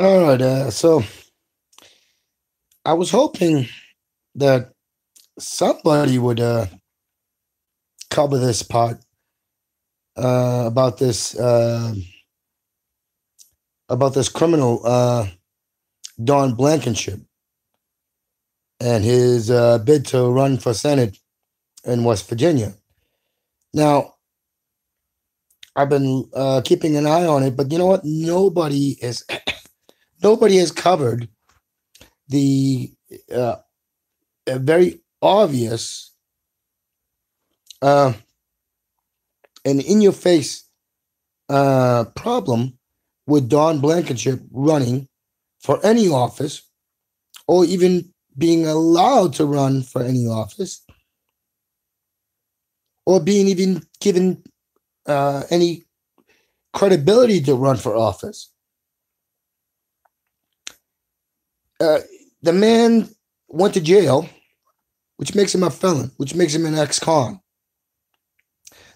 All right. So I was hoping that somebody would cover this part about this criminal Don Blankenship and his bid to run for Senate in West Virginia. Now, I've been keeping an eye on it, but you know what? Nobody has covered the very obvious uh, and in your face problem with Don Blankenship running for any office or even being allowed to run for any office or being even given any credibility to run for office. Uh, the man went to jail, which makes him a felon, which makes him an ex-con.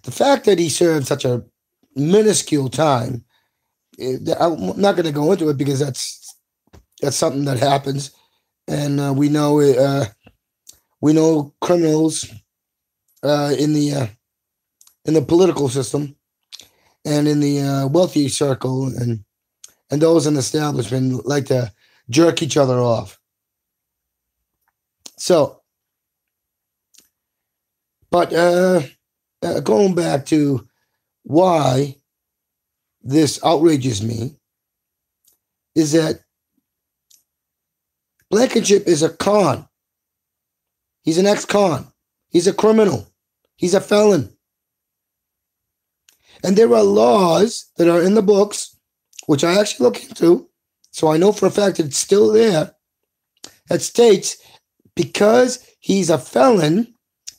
The fact that he served such a minuscule time, I'm not going to go into it because that's something that happens, and we know criminals in the political system and in the wealthy circle and those in the establishment like to jerk each other off. So, but going back to why this outrages me is that Blankenship is a con. He's an ex-con. He's a criminal. He's a felon. And there are laws that are in the books, which I actually look into, so I know for a fact that it's still there, that states because he's a felon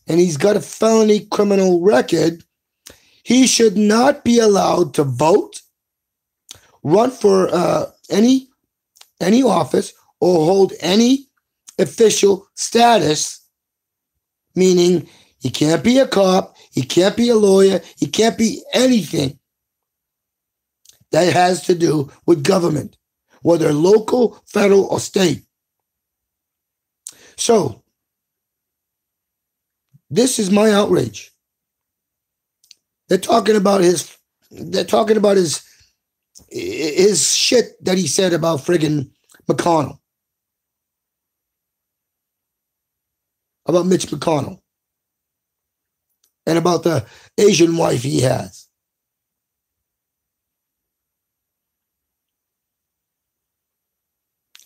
and he's got a felony criminal record, he should not be allowed to vote, run for any office, or hold any official status, meaning he can't be a cop, he can't be a lawyer, he can't be anything that has to do with government, whether local, federal, or state. So, this is my outrage. They're talking about his shit that he said about friggin' McConnell. About Mitch McConnell. And about the Asian wife he has.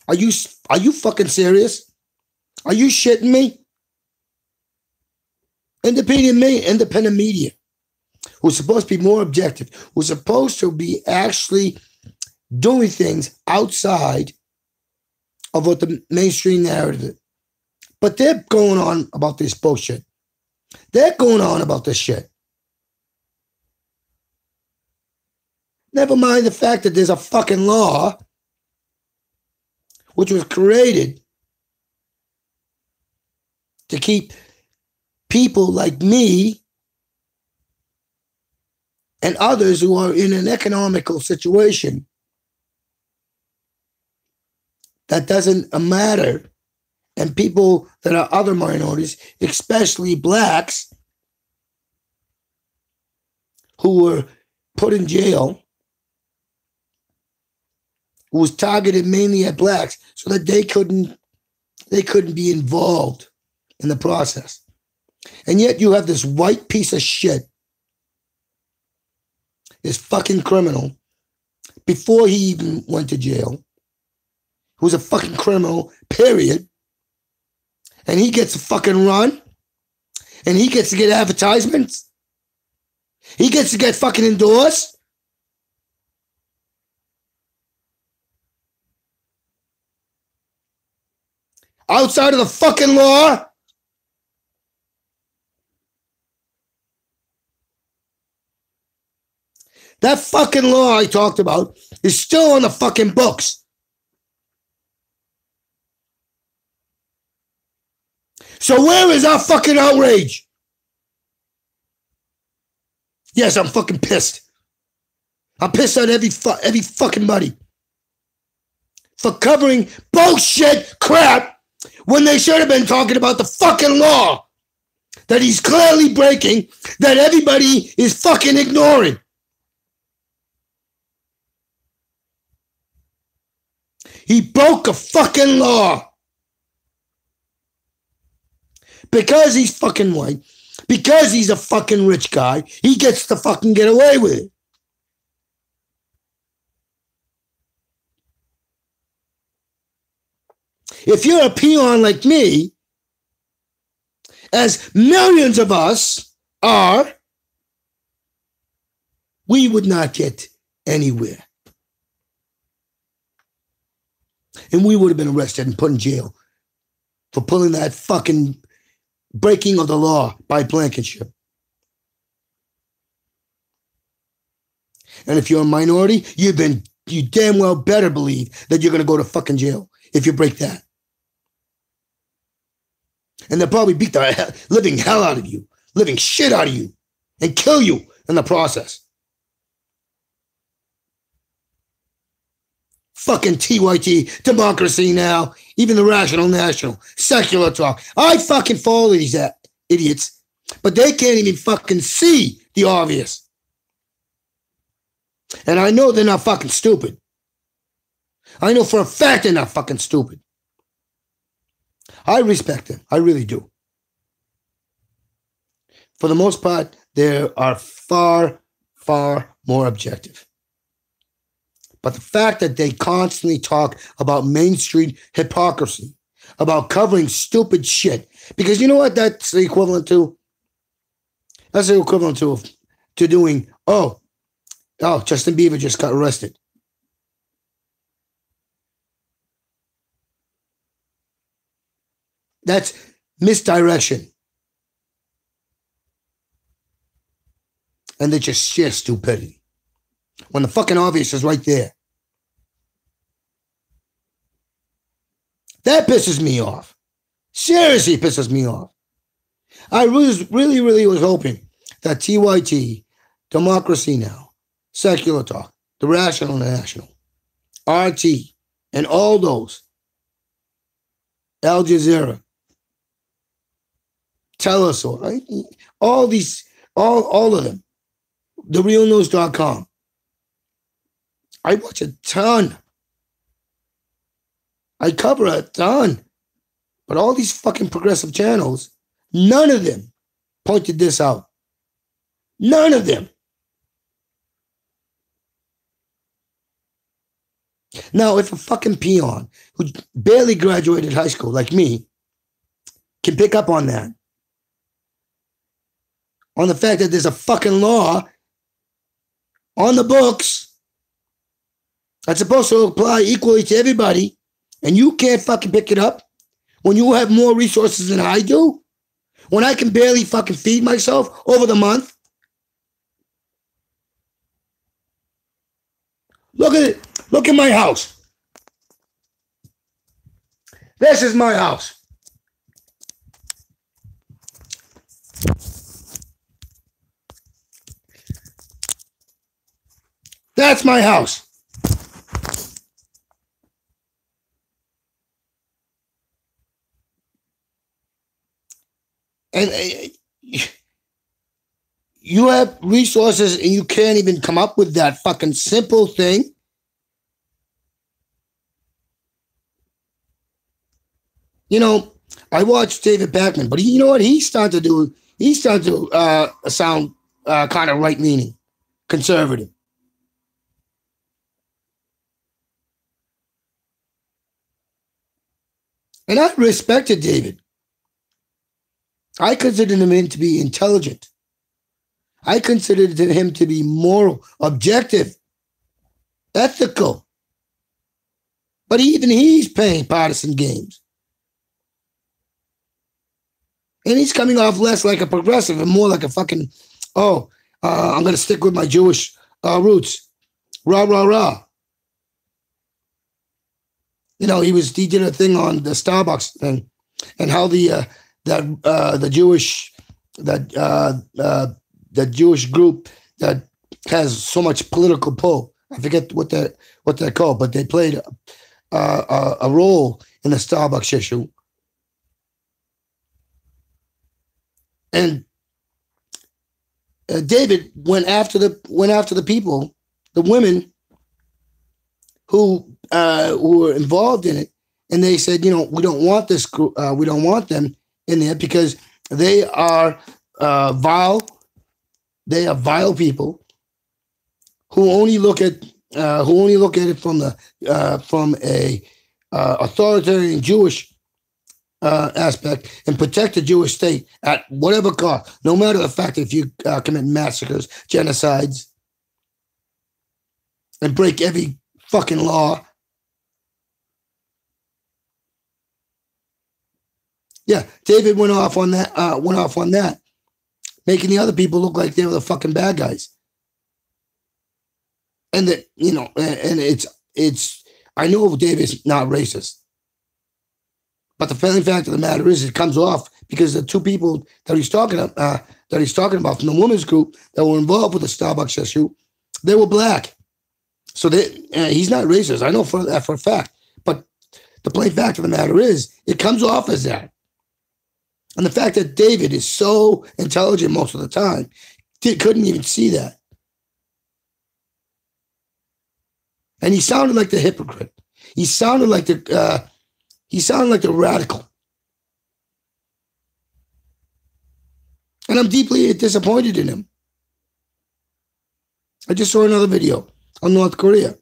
Are you fucking serious? Are you shitting me? Independent media, who's supposed to be more objective, who's supposed to be actually doing things outside of what the mainstream narrative is. But they're going on about this bullshit. They're going on about this shit. Never mind the fact that there's a fucking law which was created to keep people like me and others who are in an economical situation that doesn't matter, and people that are other minorities, especially blacks, who were put in jail, who was targeted mainly at blacks so that they couldn't be involved in the process. And yet you have this white piece of shit, this fucking criminal, before he even went to jail, who's a fucking criminal, period, and he gets to fucking run, and he gets to get advertisements, he gets to get fucking endorsed. Outside of the fucking law. That fucking law I talked about is still on the fucking books. So where is our fucking outrage? Yes, I'm fucking pissed. I'm pissed at every fucking buddy. for covering bullshit crap when they should have been talking about the fucking law that he's clearly breaking, that everybody is fucking ignoring. He broke a fucking law. Because he's fucking white, because he's a fucking rich guy, he gets to fucking get away with it. If you're a peon like me, as millions of us are, we would not get anywhere. And we would have been arrested and put in jail for pulling that fucking breaking of the law by Blankenship. And if you're a minority, you damn well better believe that you're going to go to fucking jail if you break that. And they'll probably beat the living hell out of you, living shit out of you, and kill you in the process. Fucking TYT, Democracy Now!, even the Rational National, Secular Talk. I fucking follow these idiots, but they can't even fucking see the obvious. And I know they're not fucking stupid. I know for a fact they're not fucking stupid. I respect them. I really do. For the most part, they are far, far more objective. But the fact that they constantly talk about Main Street hypocrisy, about covering stupid shit, because you know what that's the equivalent to? That's the equivalent to doing, Justin Bieber just got arrested. That's misdirection. And they just share stupidity. When the fucking obvious is right there. That pisses me off. Seriously pisses me off. I really was hoping that TYT, Democracy Now!, Secular Talk, the Rational National, RT, and all those, Al Jazeera, Telesur, all these, all of them, TheRealNews.com. I watch a ton. I cover a ton. But all these fucking progressive channels, none of them pointed this out. None of them. Now, if a fucking peon who barely graduated high school like me can pick up on that, on the fact that there's a fucking law on the books that's supposed to apply equally to everybody, and you can't fucking pick it up when you have more resources than I do, when I can barely fucking feed myself over the month. Look at it. Look at my house. This is my house. That's my house. And you have resources and you can't even come up with that fucking simple thing. You know, I watched David Pakman, but you know what he's starting to sound kind of right-leaning, conservative. And I respected David. I considered him to be intelligent. I considered him to be moral, objective, ethical. But even he's playing partisan games. And he's coming off less like a progressive and more like a fucking, I'm going to stick with my Jewish roots. Rah, rah, rah. You know, he did a thing on the Starbucks thing and how the Jewish group that has so much political pull. I forget what they're called, but they played a role in the Starbucks issue. And David went after the people, the women who were involved in it, and they said, you know, we don't want this group, we don't want them in there because they are vile. They are vile people who only look at it from a authoritarian Jewish aspect and protect the Jewish state at whatever cost, no matter the fact that if you commit massacres, genocides, and break every fucking law. Yeah, David went off on that, making the other people look like they were the fucking bad guys. And that, you know, and it's I know David's not racist. But the fact of the matter is, it comes off because the two people that he's talking about from the women's group that were involved with the Starbucks issue, they were black. So he's not racist. I know for a fact. But the plain fact of the matter is, it comes off as that. And the fact that David is so intelligent most of the time, couldn't even see that. And he sounded like the hypocrite. He sounded like the radical. And I'm deeply disappointed in him. I just saw another video on North Korea.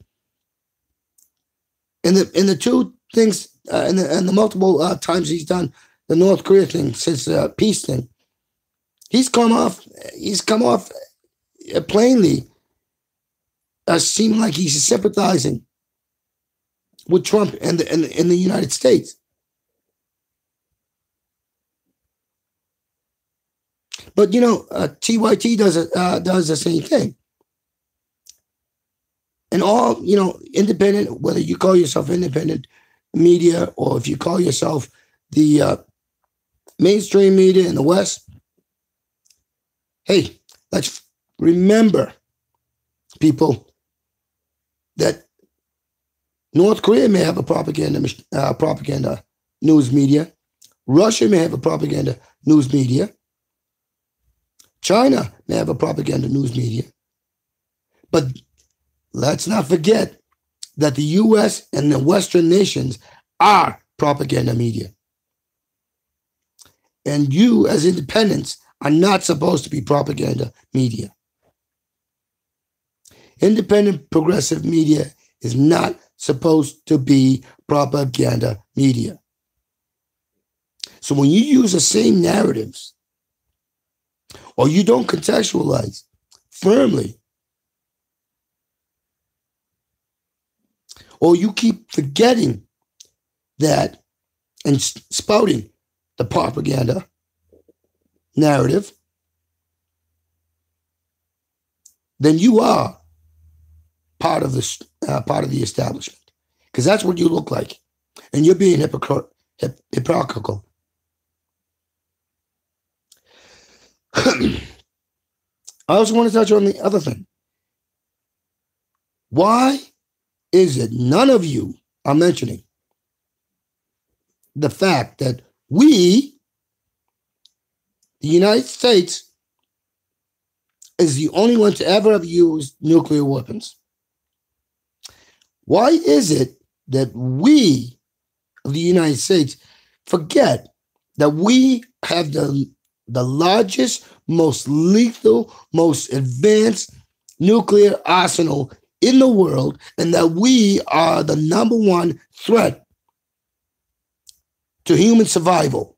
And the two things, and the multiple times he's done the North Korea thing since the peace thing, he's come off plainly seeming like he's sympathizing with Trump and the United States. But you know, TYT does the same thing. And all, you know, independent, whether you call yourself independent media or if you call yourself the mainstream media in the West, hey, let's remember, people, that North Korea may have a propaganda news media. Russia may have a propaganda news media. China may have a propaganda news media. But let's not forget that the U.S. and the Western nations are propaganda media. And you, as independents, are not supposed to be propaganda media. Independent progressive media is not supposed to be propaganda media. So when you use the same narratives, or you don't contextualize firmly, or you keep forgetting that and spouting the propaganda narrative, then you are part of the establishment, because that's what you look like, and you're being hypocritical. I also want to touch on the other thing. Why is it none of you are mentioning the fact that we, the United States, is the only one to ever have used nuclear weapons? Why is it that we of the United States forget that we have the largest, most lethal, most advanced nuclear arsenal in the world, and that we are the number one threat to human survival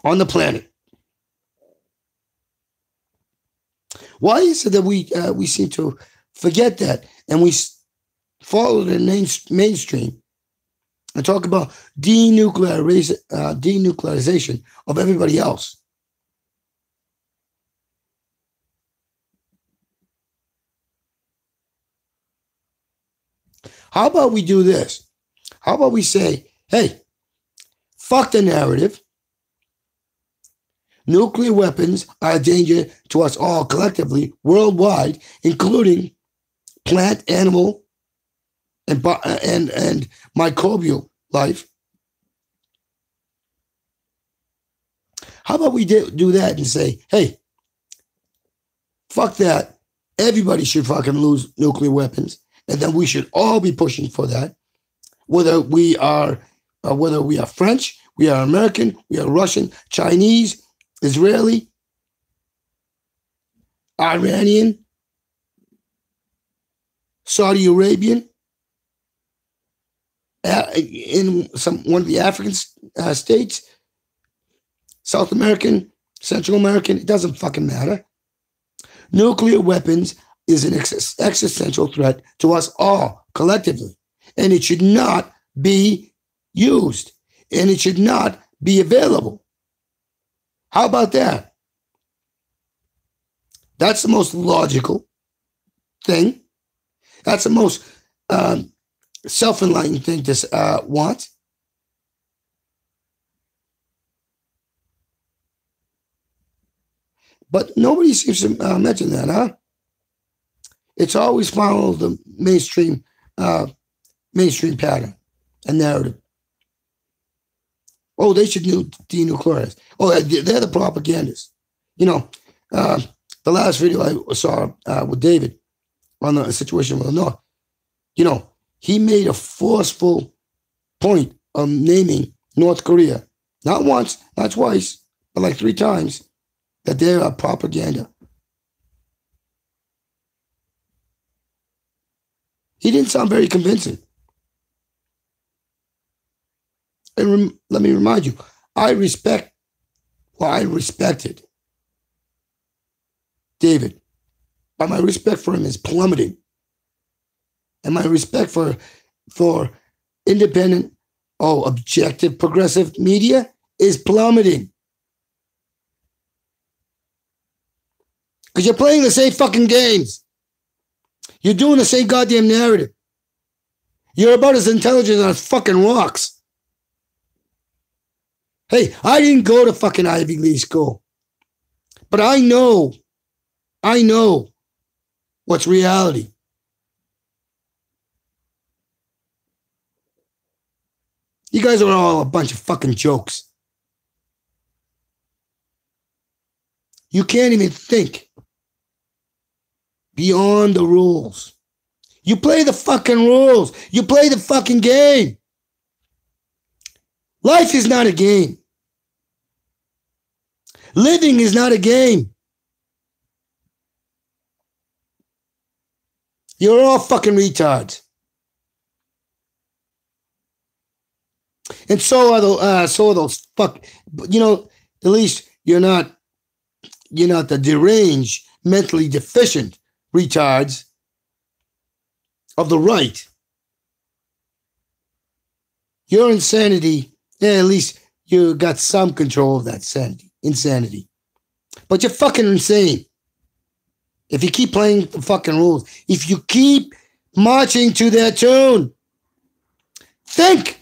on the planet? Why is it that we seem to forget that, and we follow the mainstream and talk about denuclearization of everybody else? How about we do this? How about we say, hey, fuck the narrative. Nuclear weapons are a danger to us all collectively, worldwide, including plant, animal, and microbial life. How about we do that and say, hey, fuck that. Everybody should fucking lose nuclear weapons, and then we should all be pushing for that. Whether we are French, we are American, we are Russian, Chinese, Israeli, Iranian, Saudi Arabian, in one of the African states, South American, Central American, it doesn't fucking matter. Nuclear weapons is an existential threat to us all collectively, and it should not be used, and it should not be available. How about that? That's the most logical thing. That's the most self-enlightened thing to want. But nobody seems to mention that, huh? It's always followed the mainstream pattern and narrative. Oh, they should denuclearize. Oh, they're the propagandists. You know, the last video I saw with David on the situation with the North, you know, he made a forceful point of naming North Korea, not once, not twice, but like 3 times, that they are propaganda. He didn't sound very convincing. And let me remind you, I respected David, but my respect for him is plummeting. And my respect for independent, objective, progressive media is plummeting. Because you're playing the same fucking games. You're doing the same goddamn narrative. You're about as intelligent as fucking rocks. Hey, I didn't go to fucking Ivy League school. But I know what's reality. You guys are all a bunch of fucking jokes. You can't even think beyond the rules. You play the fucking rules. You play the fucking game. Life is not a game. Living is not a game. You're all fucking retards. And so are those fuck. You know, at least you're not the deranged, mentally deficient retards of the right. Your insanity, at least you got some control of that insanity. But you're fucking insane. If you keep playing the fucking rules, if you keep marching to their tune, think.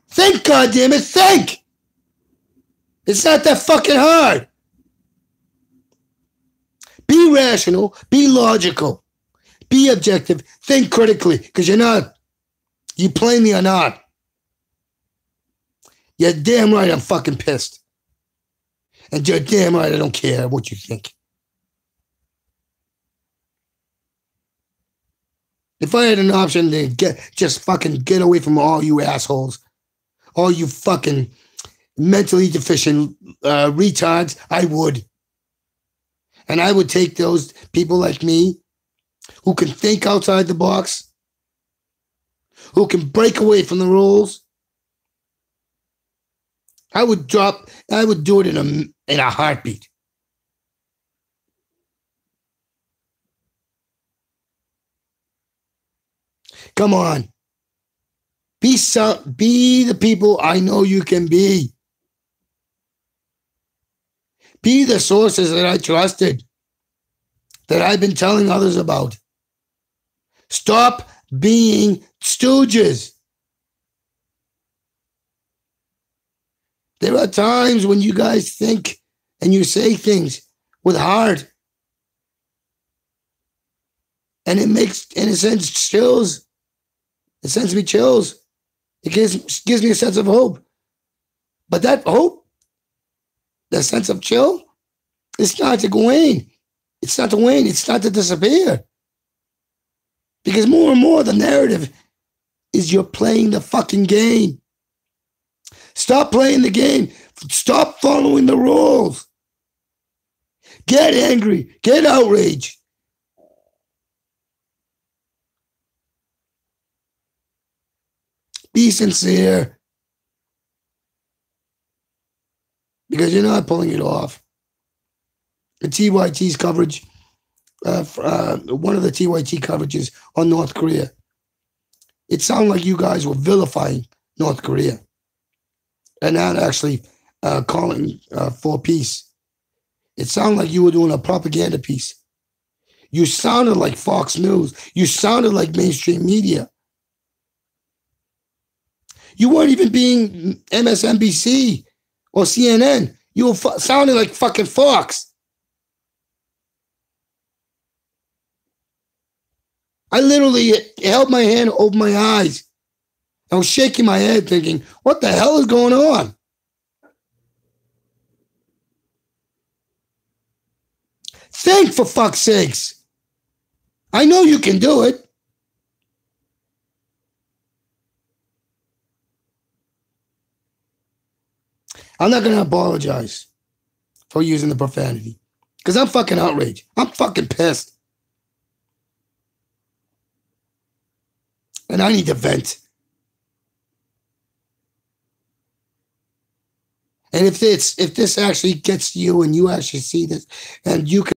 Think, goddammit, think. It's not that fucking hard. Be rational, be logical, be objective, think critically, because you're not. You plainly are not. You're damn right I'm fucking pissed. And you're damn right I don't care what you think. If I had an option to just fucking get away from all you assholes, all you fucking mentally deficient retards, I would. And I would take those people like me who can think outside the box, who can break away from the rules. I would do it in a heartbeat. Come on. Be the people I know you can be. Be the sources that I trusted, that I've been telling others about. Stop being stooges. There are times when you guys think and you say things with heart. And it makes, in a sense, shows It sends me chills. It gives me a sense of hope. But that hope, that sense of chill, it's not to wane. It's not to wane. It's not to disappear. Because more and more the narrative is you're playing the fucking game. Stop playing the game. Stop following the rules. Get angry. Get outraged. Be sincere. Because you're not pulling it off. The TYT's coverage, one of the TYT coverages on North Korea, it sounded like you guys were vilifying North Korea and not actually calling for peace. It sounded like you were doing a propaganda piece. You sounded like Fox News. You sounded like mainstream media. You weren't even being MSNBC or CNN. You were sounding like fucking Fox. I literally held my hand over my eyes. I was shaking my head thinking, what the hell is going on? Think, for fuck's sakes. I know you can do it. I'm not going to apologize for using the profanity because I'm fucking outraged. I'm fucking pissed. And I need to vent. And if this actually gets to you and you actually see this and you can